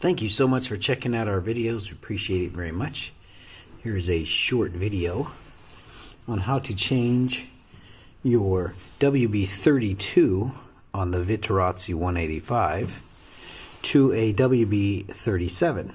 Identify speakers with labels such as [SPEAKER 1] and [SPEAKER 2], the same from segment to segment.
[SPEAKER 1] Thank you so much for checking out our videos. We appreciate it very much. Here's a short video on how to change your WB32 on the Vittorazi 185 to a WB37.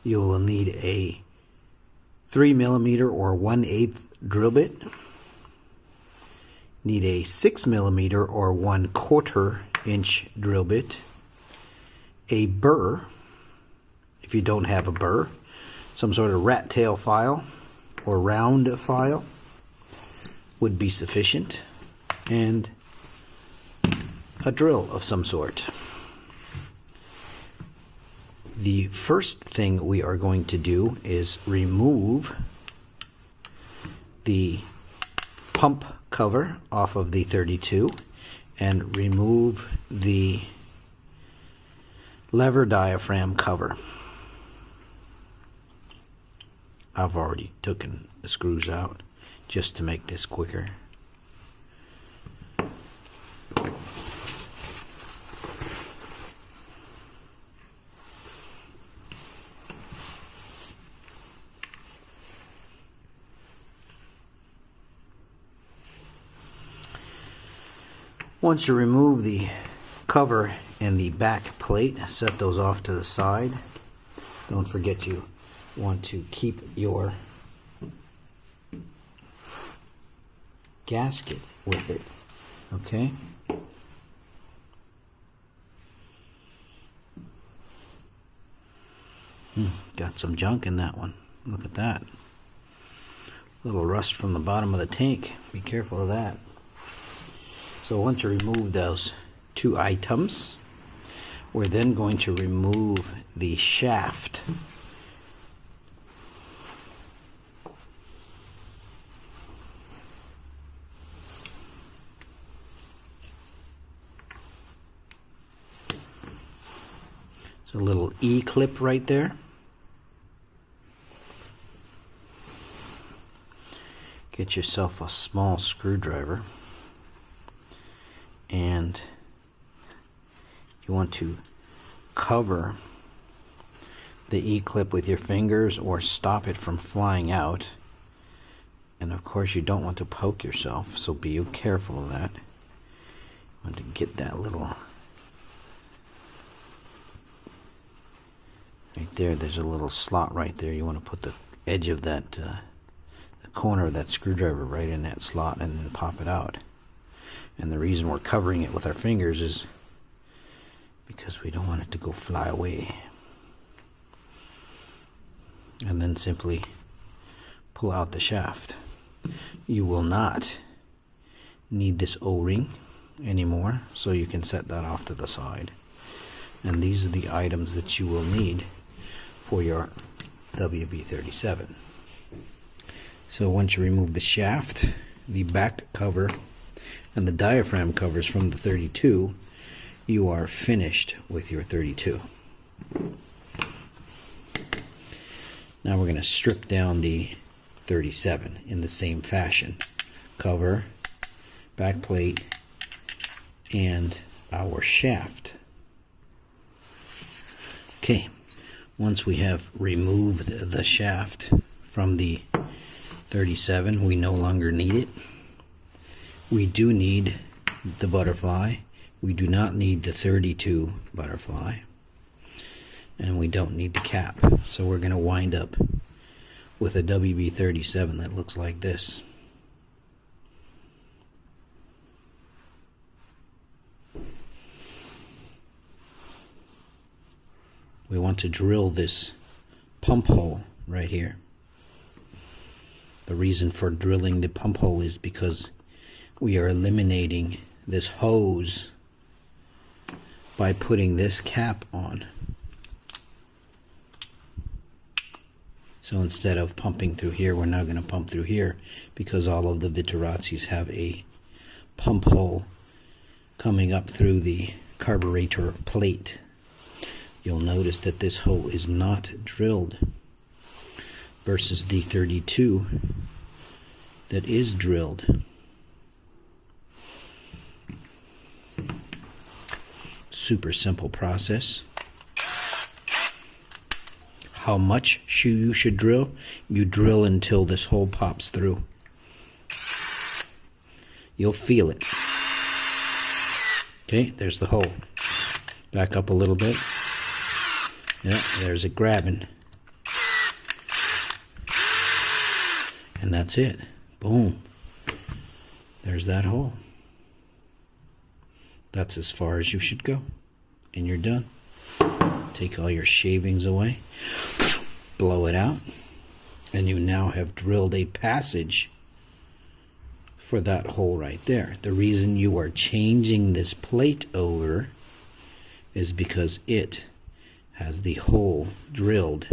[SPEAKER 1] You will need a 3mm or 1/8 drill bit. Need a 6mm or 1/4 inch drill bit. A burr, if you don't have a burr, some sort of rat tail file or round file would be sufficient, and a drill of some sort. The first thing we are going to do is remove the pump cover off of the 32 and remove the lever diaphragm cover. I've already taken the screws out just to make this quicker. Once you remove the cover and the back plate, set those off to the side. Don't forget you want to keep your gasket with it, okay? Got some junk in that one. Look at that. A little rust from the bottom of the tank. Be careful of that. So once you remove those two items, we're then going to remove the shaft. There's a little E-clip right there. Get yourself a small screwdriver, and you want to cover the E-clip with your fingers or stop it from flying out. And of course you don't want to poke yourself, so be careful of that. You want to get that little right there. There's a little slot right there. You want to put the edge of that the corner of that screwdriver right in that slot and then pop it out. And the reason we're covering it with our fingers is because we don't want it to go fly away. And then simply pull out the shaft. You will not need this O-ring anymore, so you can set that off to the side. And these are the items that you will need for your WB37. So once you remove the shaft, the back cover, and the diaphragm covers from the 32, you are finished with your 32. Now we're going to strip down the 37 in the same fashion. Cover, back plate, and our shaft. Okay, once we have removed the shaft from the 37, we no longer need it. We do need the butterfly. We do not need the 32 butterfly. And we don't need the cap. So we're going to wind up with a WB37 that looks like this. We want to drill this pump hole right here. The reason for drilling the pump hole is because we are eliminating this hose by putting this cap on. So instead of pumping through here, we're now going to pump through here because all of the Vittorazis have a pump hole coming up through the carburetor plate. You'll notice that this hole is not drilled versus the 32 that is drilled. Super simple process. how much you should drill, you drill until this hole pops through. You'll feel it. Okay, there's the hole. Back up a little bit. Yeah, there's it grabbing. And that's it. Boom. There's that hole. That's as far as you should go. And you're done. Take all your shavings away. Blow it out. And you now have drilled a passage for that hole right there. The reason you are changing this plate over is because it has the hole drilled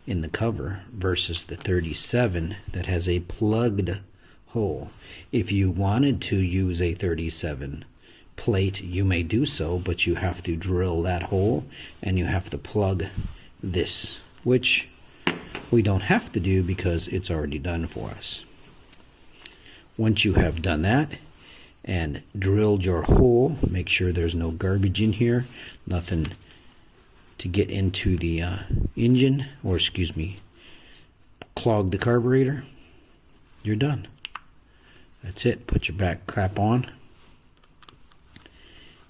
[SPEAKER 1] in the cover versus the 37 that has a plugged hole. If you wanted to use a 37 plate, you may do so, but you have to drill that hole and you have to plug this, which we don't have to do because it's already done for us. Once you have done that and drilled your hole, make sure there's no garbage in here, nothing to get into the engine, or excuse me, clog the carburetor, you're done. That's it. Put your back cap on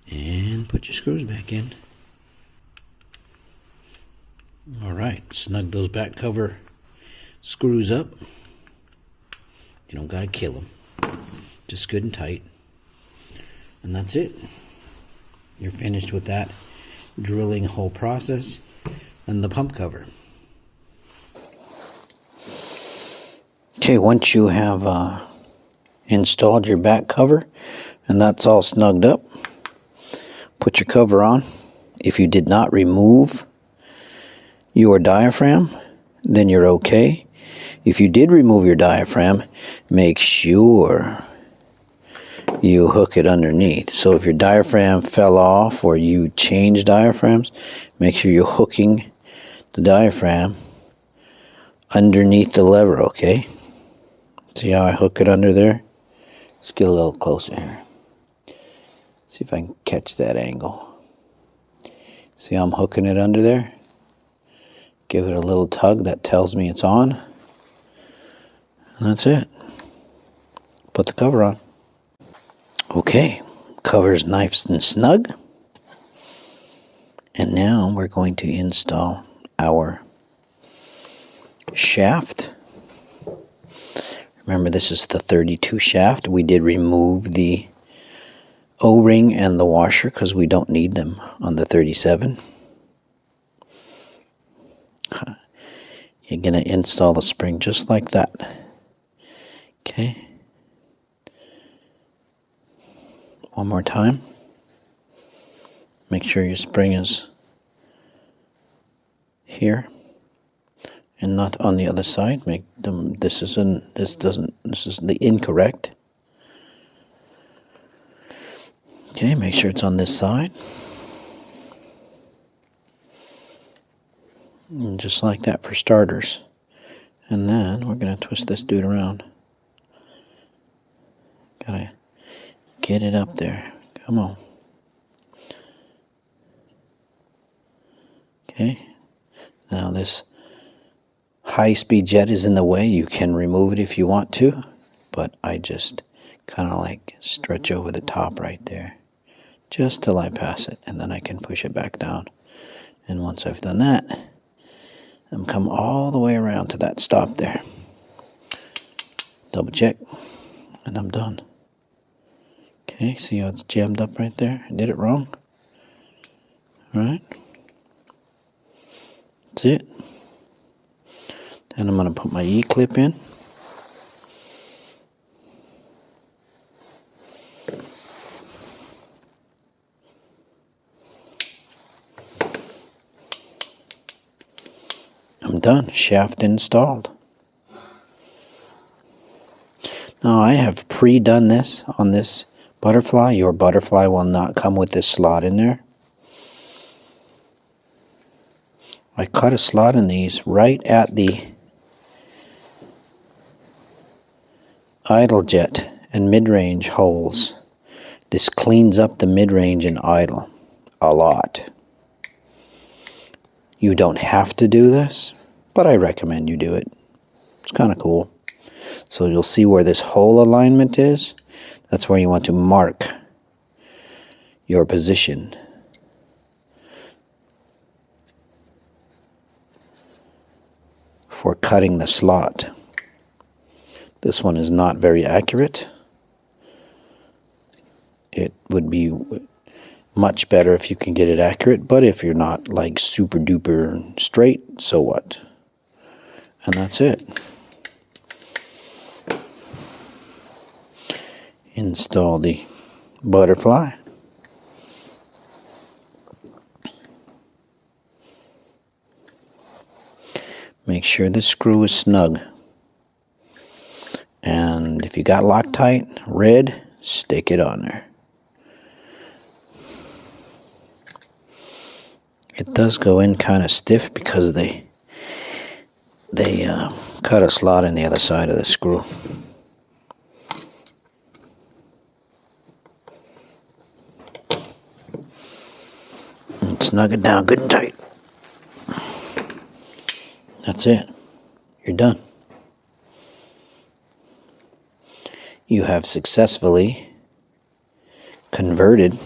[SPEAKER 1] and put your screws back in. Alright, snug those back cover screws up. You don't gotta kill them, just good and tight, and that's it. You're finished with that drilling hole process and the pump cover. Okay, once you have installed your back cover and that's all snugged up, put your cover on. If you did not remove your diaphragm, then you're okay. If you did remove your diaphragm, make sure you hook it underneath. So if your diaphragm fell off or you change diaphragms, make sure you're hooking the diaphragm underneath the lever, okay? See how I hook it under there? Let's get a little closer here. See if I can catch that angle. See how I'm hooking it under there? Give it a little tug that tells me it's on. And that's it. Put the cover on. Okay, cover's nice and snug. And now we're going to install our shaft. Remember, this is the 32 shaft. We did remove the O-ring and the washer because we don't need them on the 37. You're going to install the spring just like that. Okay. One more time. Make sure your spring is here and not on the other side. Make them. This is the incorrect. Okay, make sure it's on this side. And just like that for starters. And then we're going to twist this dude around. Gotta get it up there. Come on. Okay. Now this high-speed jet is in the way. You can remove it if you want to, but I just kind of like stretch over the top right there just till I pass it, and then I can push it back down. And once I've done that, I'm come all the way around to that stop there. Double check, and I'm done. Okay, see how it's jammed up right there? I did it wrong. Alright. That's it. Then I'm going to put my E-clip in. I'm done. Shaft installed. Now I have pre-done this on this butterfly. Your butterfly will not come with this slot in there. I cut a slot in these right at the idle jet and mid-range holes. This cleans up the mid-range and idle a lot. You don't have to do this, but I recommend you do it. It's kind of cool. So you'll see where this hole alignment is. That's where you want to mark your position. For cutting the slot. This one is not very accurate. It would be much better if you can get it accurate, but if you're not like super duper straight, so what? And that's it. Install the butterfly. Make sure the screw is snug. And if you got Loctite red, stick it on there. It does go in kind of stiff because they cut a slot in the other side of the screw. And snug it down good and tight. That's it. You're done. You have successfully converted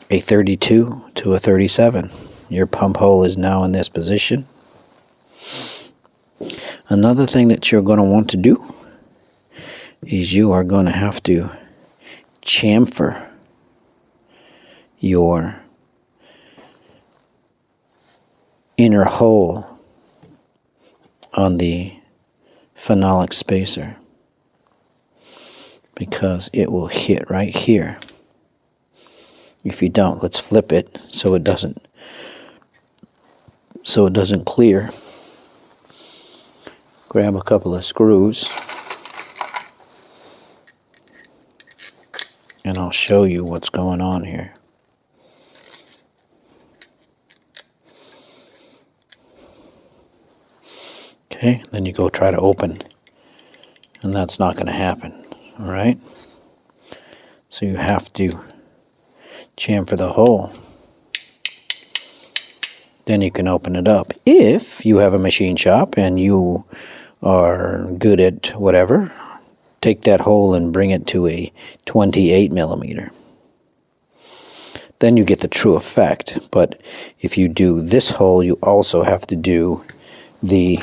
[SPEAKER 1] a 32 to a 37. Your pump hole is now in this position. Another thing that you're going to want to do is you are going to have to chamfer your inner hole on the phenolic spacer, because it will hit right here. If you don't, let's flip it so it doesn't clear. Grab a couple of screws and I'll show you what's going on here. Okay, then you go try to open, and that's not going to happen. All right, so you have to chamfer the hole. Then you can open it up. If you have a machine shop and you are good at whatever, take that hole and bring it to a 28 millimeter. Then you get the true effect. But if you do this hole, you also have to do the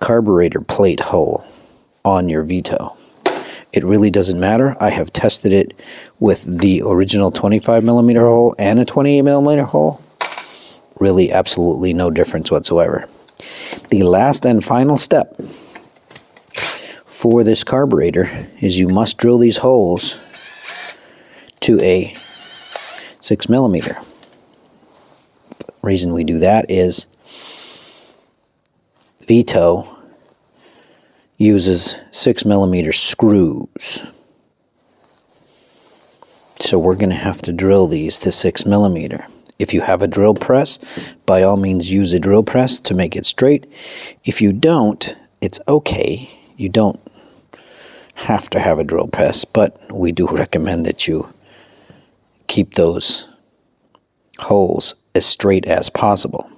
[SPEAKER 1] carburetor plate hole on your Vito. It really doesn't matter. I have tested it with the original 25 millimeter hole and a 28 millimeter hole. Really, absolutely no difference whatsoever. The last and final step for this carburetor is you must drill these holes to a 6 millimeter. Reason we do that is Vito uses 6 millimeter screws. So we're going to have to drill these to 6 millimeter. If you have a drill press, by all means use a drill press to make it straight. If you don't, it's okay. You don't have to have a drill press, but we do recommend that you keep those holes as straight as possible.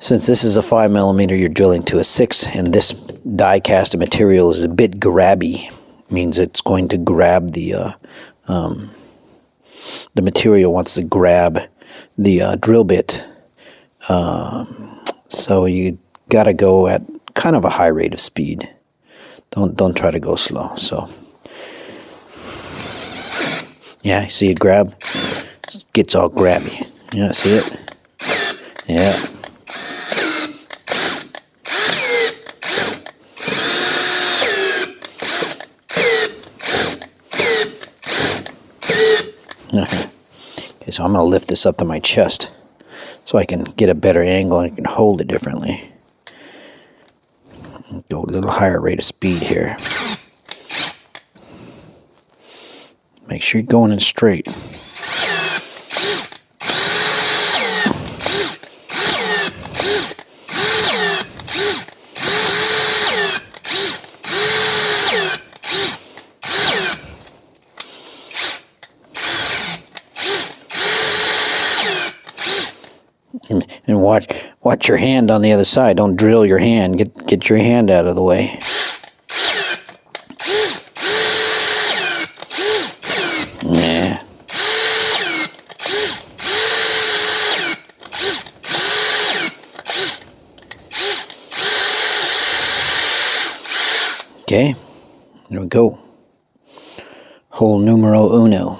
[SPEAKER 1] Since this is a 5 millimeter, you're drilling to a 6, and this die cast material is a bit grabby. Means it's going to grab the material wants to grab the drill bit. So you got to go at kind of a high rate of speed. Don't try to go slow. So yeah, see it grab? It gets all grabby. Yeah, see it? Yeah. Okay, so I'm going to lift this up to my chest so I can get a better angle and I can hold it differently. Go a little higher rate of speed here. Make sure you're going in straight. And watch your hand on the other side. Don't drill your hand. Get your hand out of the way. Yeah. Okay, there we go. Hole numero uno.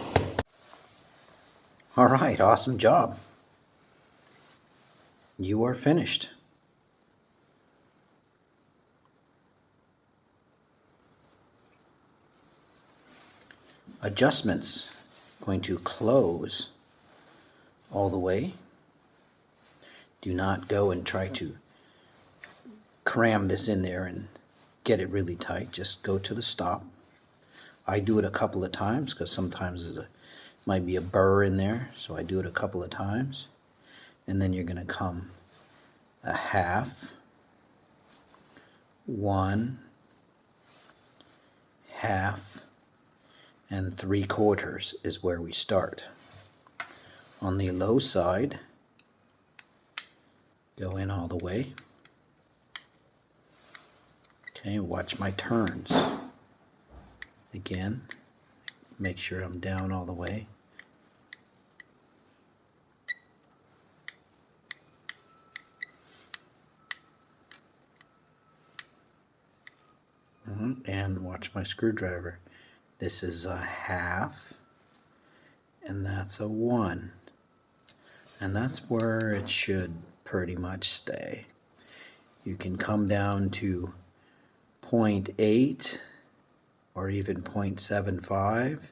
[SPEAKER 1] All right, awesome job. You are finished. Adjustments. Going to close all the way. Do not go and try to cram this in there and get it really tight. Just go to the stop. I do it a couple of times because sometimes there might be a burr in there, so I do it a couple of times. And then you're going to come a half, 1, half, and 3/4 is where we start. On the low side, go in all the way. Okay, watch my turns. Again, make sure I'm down all the way. And watch my screwdriver. This is a half, and that's a 1. And that's where it should pretty much stay. You can come down to 0.8 or even 0.75,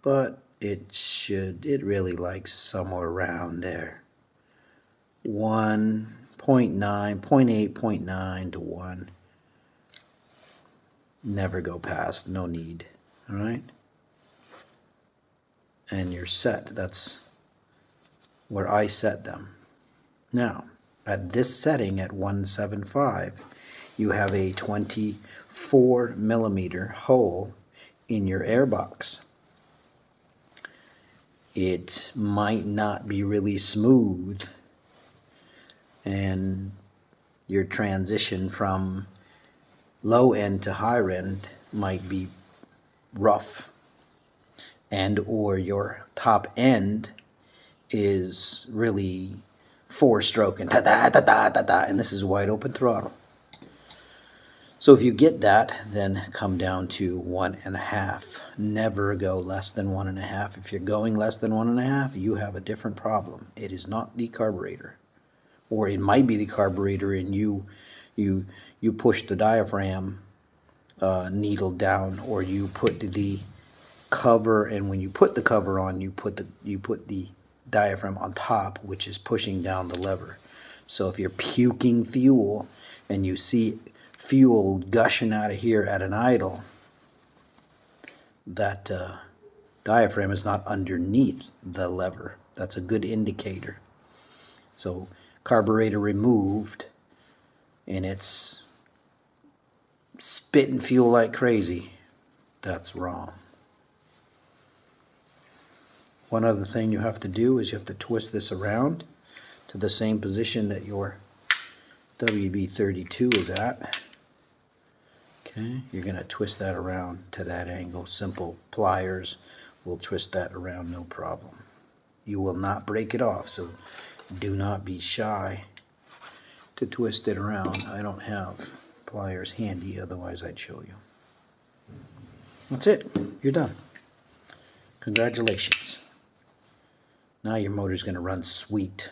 [SPEAKER 1] but it really likes somewhere around there. 1, 0.9, 0.8, 0.9 to 1. Never go past, no need. All right? And you're set. That's where I set them. Now, at this setting at 175, you have a 24 millimeter hole in your airbox. It might not be really smooth, and your transition from low end to high end might be rough, and or your top end is really 4-stroke and ta-da, and this is wide open throttle. So if you get that, then come down to 1.5. Never go less than 1.5. If you're going less than 1.5, you have a different problem. It is not the carburetor, or it might be the carburetor, and you push the diaphragm needle down, or you put the cover, and when you put the cover on, you put the diaphragm on top, which is pushing down the lever. So if you're puking fuel and you see fuel gushing out of here at an idle, that diaphragm is not underneath the lever. That's a good indicator. So carburetor removed and it's spitting fuel like crazy, that's wrong. One other thing you have to do is you have to twist this around to the same position that your WB32 is at. Okay, you're going to twist that around to that angle. Simple pliers will twist that around, no problem. You will not break it off, so do not be shy to twist it around. I don't have pliers handy, otherwise I'd show you. That's it. You're done. Congratulations. Now your motor's going to run sweet.